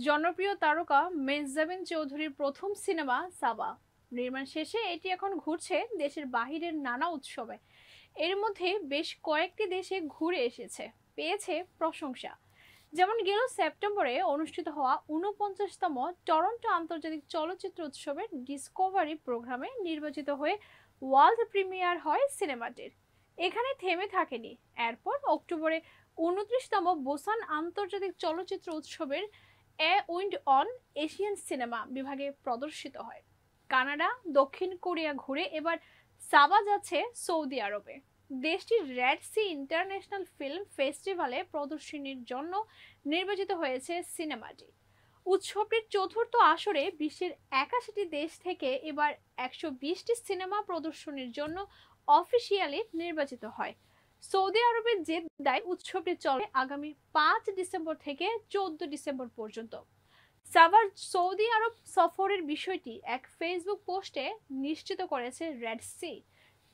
জনপ্রিয় তারকা মেহজাবিন চৌধুরীর প্রথম সিনেমা সাবা নির্মাণ শেষে এটি এখন ঘুরছে দেশের বাহিরের নানা উৎসবে। এর মধ্যে বেশ কয়েকটি দেশে ঘুরে এসেছে, পেয়েছে প্রশংসা। যেমন গেল সেপ্টেম্বরে অনুষ্ঠিত হওয়া ৪৯তম টরন্টো আন্তর্জাতিক চলচ্চিত্র উৎসবের ডিসকভারি প্রোগ্রামে নির্বাচিত হয়ে ওয়ার্ল্ড প্রিমিয়ার হয় সিনেমাটির। এখানে থেমে থাকেনি, এরপর অক্টোবরে ২৯তম বুসান আন্তর্জাতিক চলচ্চিত্র উৎসবের এ উইন্ড অন এশিয়ান সিনেমা বিভাগে প্রদর্শিত হয়। কানাডা, দক্ষিণ কোরিয়া ঘুরে এবার সাবা যাচ্ছে সৌদি আরবে। দেশটির রেড সি ইন্টারন্যাশনাল ফিল্ম ফেস্টিভ্যালে প্রদর্শনীর জন্য নির্বাচিত হয়েছে সিনেমাটি। উৎসবটির চতুর্থ আসরে বিশ্বের ৮১টি দেশ থেকে এবার ১২০টি সিনেমা প্রদর্শনীর জন্য অফিসিয়ালি নির্বাচিত হয়। সৌদি আরবের জেদ্দায় উৎসবটি চলে আগামী ৫ ডিসেম্বর থেকে ১৪ ডিসেম্বর পর্যন্ত। সাভার সৌদি আরব সফরের বিষয়টি এক ফেসবুক পোস্টে নিশ্চিত করেছে রেড সি।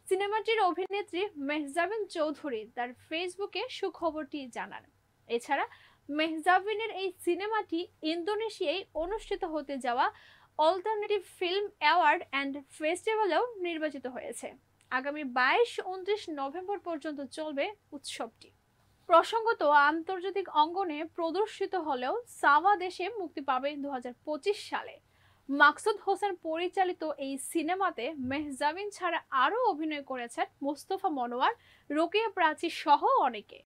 সিনেমাটির অভিনেত্রী মেহজাবিন চৌধুরী তার ফেসবুকে সুখবরটি জানান। এছাড়া মেহজাবিনের এই সিনেমাটি ইন্দোনেশিয়ায় অনুষ্ঠিত হতে যাওয়া অল্টারনেটিভ ফিল্ম অ্যাওয়ার্ড অ্যান্ড ফেস্টিভ্যালেও নির্বাচিত হয়েছে। আগামী ২২-২৯ নভেম্বর পর্যন্ত চলবে উৎসবটি। প্রসঙ্গত, আন্তর্জাতিক অঙ্গনে প্রদর্শিত হলেও সাবা দেশে মুক্তি পাবে ২০২৫ সালে। মাকসুদ হোসেন পরিচালিত এই সিনেমাতে মেহজাবিন ছাড়া আরও অভিনয় করেছেন মোস্তফা মনোয়ার, রোকেয়া প্রাচী সহ অনেকে।